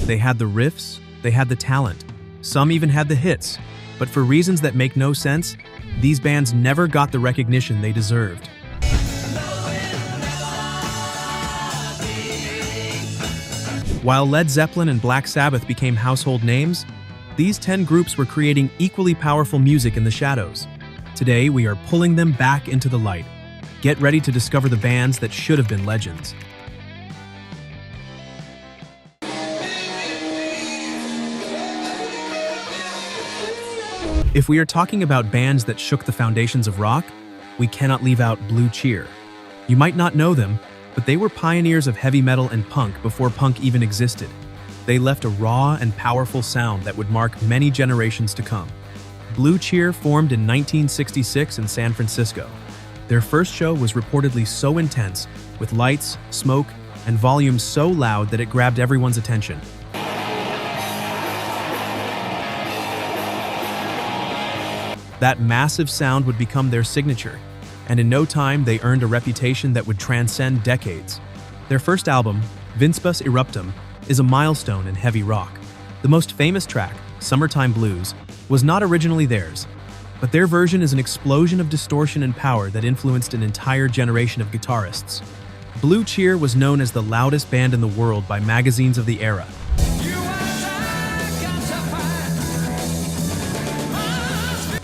They had the riffs, they had the talent, some even had the hits, but for reasons that make no sense, these bands never got the recognition they deserved. While Led Zeppelin and Black Sabbath became household names, these 10 groups were creating equally powerful music in the shadows. Today, we are pulling them back into the light. Get ready to discover the bands that should have been legends. If we are talking about bands that shook the foundations of rock, we cannot leave out Blue Cheer. You might not know them, but they were pioneers of heavy metal and punk before punk even existed. They left a raw and powerful sound that would mark many generations to come. Blue Cheer formed in 1966 in San Francisco. Their first show was reportedly so intense, with lights, smoke, and volume so loud that it grabbed everyone's attention. That massive sound would become their signature, and in no time they earned a reputation that would transcend decades. Their first album, Vincebus Eruptum, is a milestone in heavy rock. The most famous track, Summertime Blues, was not originally theirs, but their version is an explosion of distortion and power that influenced an entire generation of guitarists. Blue Cheer was known as the loudest band in the world by magazines of the era.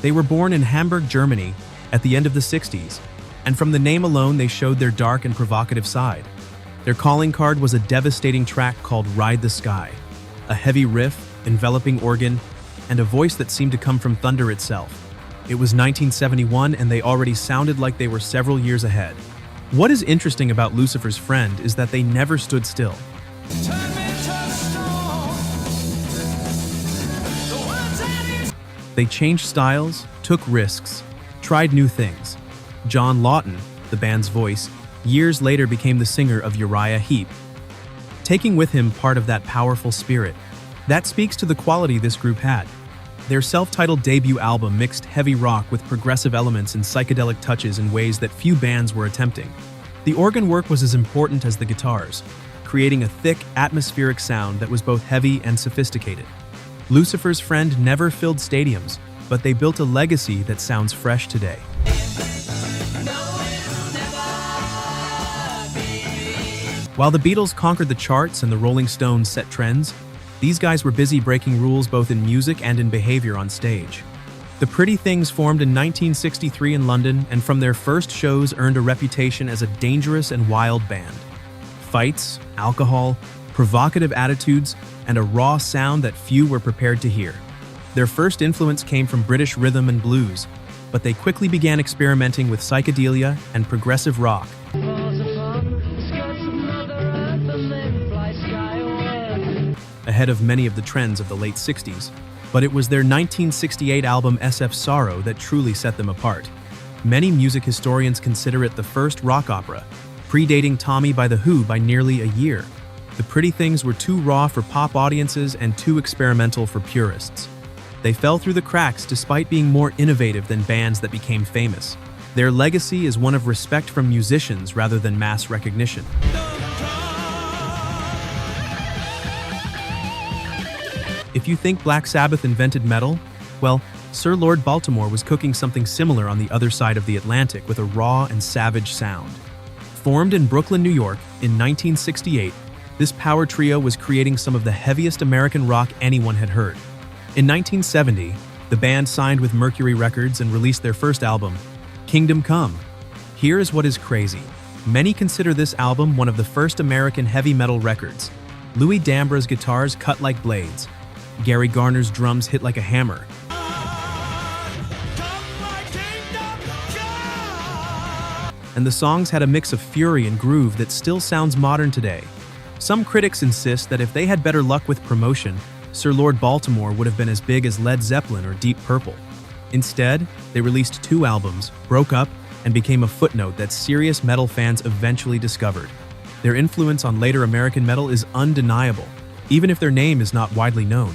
They were born in Hamburg, Germany, at the end of the 60s, and from the name alone they showed their dark and provocative side. Their calling card was a devastating track called Ride the Sky, a heavy riff, enveloping organ, and a voice that seemed to come from thunder itself. It was 1971 and they already sounded like they were several years ahead. What is interesting about Lucifer's Friend is that they never stood still. They changed styles, took risks, tried new things. John Lawton, the band's voice, years later became the singer of Uriah Heep, taking with him part of that powerful spirit. That speaks to the quality this group had. Their self-titled debut album mixed heavy rock with progressive elements and psychedelic touches in ways that few bands were attempting. The organ work was as important as the guitars, creating a thick, atmospheric sound that was both heavy and sophisticated. Lucifer's Friend never filled stadiums, but they built a legacy that sounds fresh today. While the Beatles conquered the charts and the Rolling Stones set trends, these guys were busy breaking rules both in music and in behavior on stage. The Pretty Things formed in 1963 in London and from their first shows earned a reputation as a dangerous and wild band. Fights, alcohol, provocative attitudes, and a raw sound that few were prepared to hear. Their first influence came from British rhythm and blues, but they quickly began experimenting with psychedelia and progressive rock. Ahead of many of the trends of the late 60s, but it was their 1968 album SF Sorrow that truly set them apart. Many music historians consider it the first rock opera, predating Tommy by The Who by nearly a year. The Pretty Things were too raw for pop audiences and too experimental for purists. They fell through the cracks despite being more innovative than bands that became famous. Their legacy is one of respect from musicians rather than mass recognition. If you think Black Sabbath invented metal, well, Sir Lord Baltimore was cooking something similar on the other side of the Atlantic with a raw and savage sound. Formed in Brooklyn, New York in 1968, this power trio was creating some of the heaviest American rock anyone had heard. In 1970, the band signed with Mercury Records and released their first album, Kingdom Come. Here is what is crazy. Many consider this album one of the first American heavy metal records. Louis Dambra's guitars cut like blades. Gary Garner's drums hit like a hammer. And the songs had a mix of fury and groove that still sounds modern today. Some critics insist that if they had better luck with promotion, Sir Lord Baltimore would have been as big as Led Zeppelin or Deep Purple. Instead, they released 2 albums, broke up, and became a footnote that serious metal fans eventually discovered. Their influence on later American metal is undeniable, even if their name is not widely known.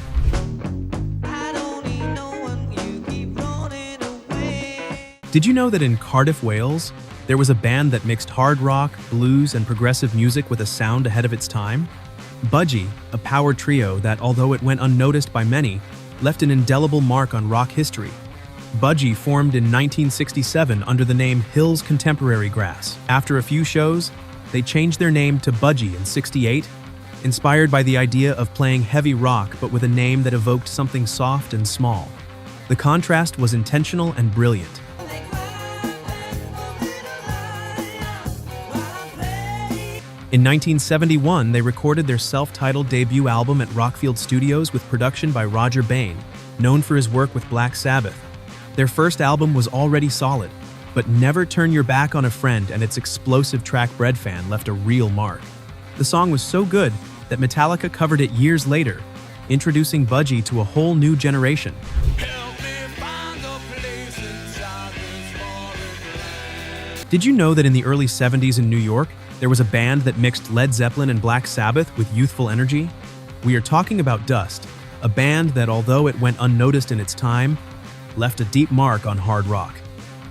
Did you know that in Cardiff, Wales, there was a band that mixed hard rock, blues, and progressive music with a sound ahead of its time? Budgie, a power trio that, although it went unnoticed by many, left an indelible mark on rock history. Budgie formed in 1967 under the name Hill's Contemporary Grass. After a few shows, they changed their name to Budgie in '68, inspired by the idea of playing heavy rock but with a name that evoked something soft and small. The contrast was intentional and brilliant. In 1971, they recorded their self-titled debut album at Rockfield Studios with production by Roger Bain, known for his work with Black Sabbath. Their first album was already solid, but Never Turn Your Back on a Friend and its explosive track Bread Fan left a real mark. The song was so good that Metallica covered it years later, introducing Budgie to a whole new generation. Did you know that in the early 70s in New York, there was a band that mixed Led Zeppelin and Black Sabbath with youthful energy? We are talking about Dust, a band that, although it went unnoticed in its time, left a deep mark on hard rock.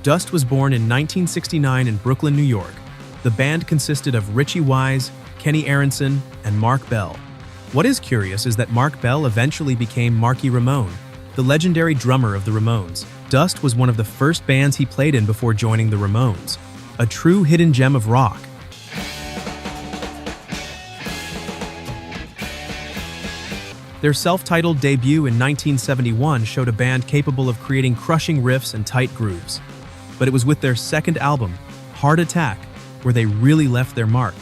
Dust was born in 1969 in Brooklyn, New York. The band consisted of Richie Wise, Kenny Aronson, and Mark Bell. What is curious is that Mark Bell eventually became Marky Ramone, the legendary drummer of the Ramones. Dust was one of the first bands he played in before joining the Ramones, a true hidden gem of rock. Their self-titled debut in 1971 showed a band capable of creating crushing riffs and tight grooves. But it was with their second album, Heart Attack, where they really left their mark.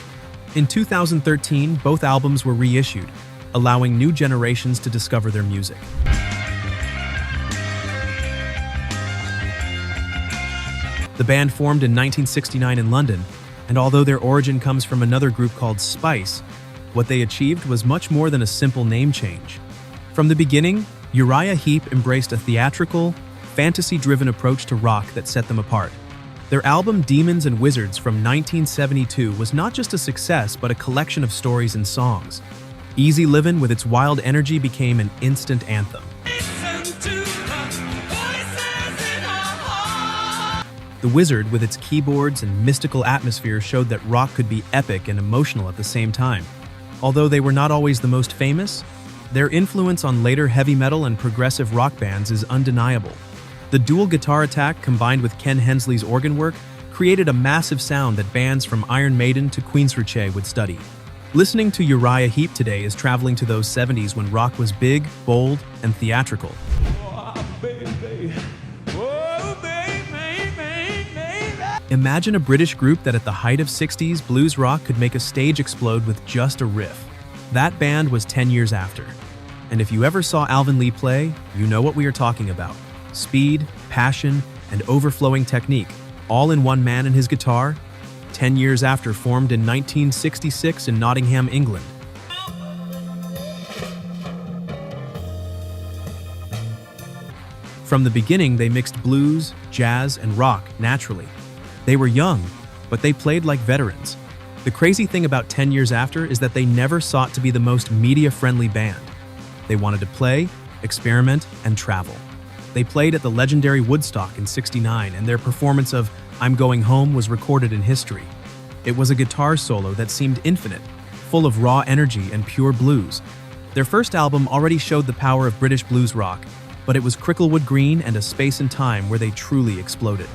In 2013, both albums were reissued, allowing new generations to discover their music. The band formed in 1969 in London, and although their origin comes from another group called Spice, what they achieved was much more than a simple name change. From the beginning, Uriah Heep embraced a theatrical, fantasy-driven approach to rock that set them apart. Their album Demons and Wizards from 1972 was not just a success but a collection of stories and songs. Easy Livin' with its wild energy became an instant anthem. The Wizard, with its keyboards and mystical atmosphere, showed that rock could be epic and emotional at the same time. Although they were not always the most famous, their influence on later heavy metal and progressive rock bands is undeniable. The dual guitar attack combined with Ken Hensley's organ work created a massive sound that bands from Iron Maiden to Queensrÿche would study. Listening to Uriah Heep today is traveling to those 70s when rock was big, bold, and theatrical. Imagine a British group that at the height of 60s blues rock could make a stage explode with just a riff. That band was 10 years after. And if you ever saw Alvin Lee play, you know what we are talking about. Speed, passion, and overflowing technique, all in one man and his guitar. 10 years after, formed in 1966 in Nottingham, England. From the beginning, they mixed blues, jazz, and rock naturally. They were young, but they played like veterans. The crazy thing about 10 years after is that they never sought to be the most media-friendly band. They wanted to play, experiment, and travel. They played at the legendary Woodstock in '69, and their performance of I'm Going Home was recorded in history. It was a guitar solo that seemed infinite, full of raw energy and pure blues. Their first album already showed the power of British blues rock, but it was Cricklewood Green and A Space and Time where they truly exploded.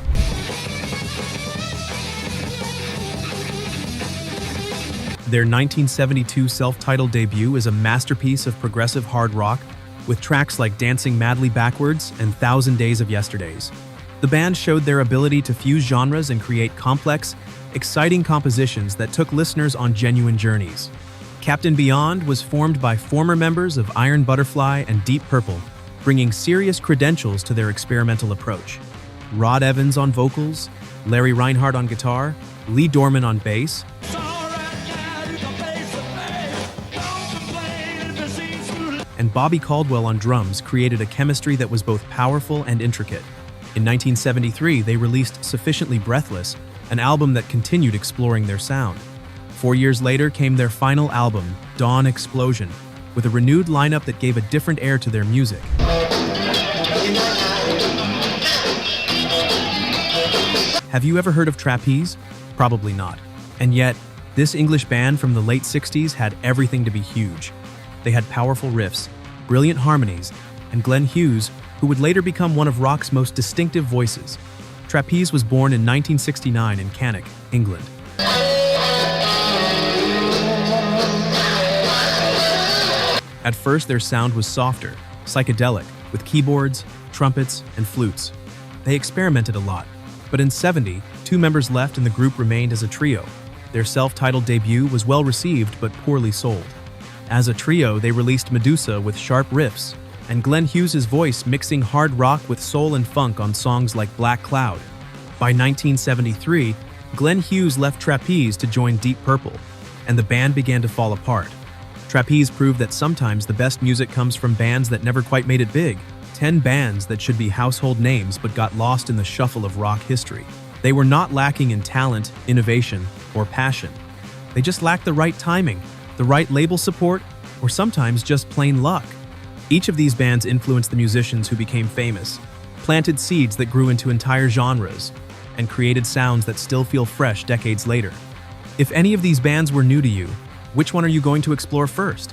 Their 1972 self-titled debut is a masterpiece of progressive hard rock, with tracks like Dancing Madly Backwards and 1,000 Days of Yesterdays. The band showed their ability to fuse genres and create complex, exciting compositions that took listeners on genuine journeys. Captain Beyond was formed by former members of Iron Butterfly and Deep Purple, bringing serious credentials to their experimental approach. Rod Evans on vocals, Larry Reinhardt on guitar, Lee Dorman on bass, and Bobby Caldwell on drums created a chemistry that was both powerful and intricate. In 1973, they released Sufficiently Breathless, an album that continued exploring their sound. 4 years later came their final album, Dawn Explosion, with a renewed lineup that gave a different air to their music. Have you ever heard of trapeze? Probably not. And yet, This English band from the late 60s had everything to be huge. They had powerful riffs, brilliant harmonies, and Glenn Hughes, who would later become one of rock's most distinctive voices. Trapeze was born in 1969 in Cannock, England. At first, their sound was softer, psychedelic, with keyboards, trumpets, and flutes. They experimented a lot, but in '70, two members left and the group remained as a trio. Their self-titled debut was well received but poorly sold. As a trio, they released Medusa with sharp riffs, and Glenn Hughes' voice mixing hard rock with soul and funk on songs like Black Cloud. By 1973, Glenn Hughes left Trapeze to join Deep Purple, and the band began to fall apart. Trapeze proved that sometimes the best music comes from bands that never quite made it big. 10 bands that should be household names but got lost in the shuffle of rock history. They were not lacking in talent, innovation, or passion. They just lacked the right timing, the right label support, or sometimes just plain luck. Each of these bands influenced the musicians who became famous, planted seeds that grew into entire genres, and created sounds that still feel fresh decades later. If any of these bands were new to you, which one are you going to explore first?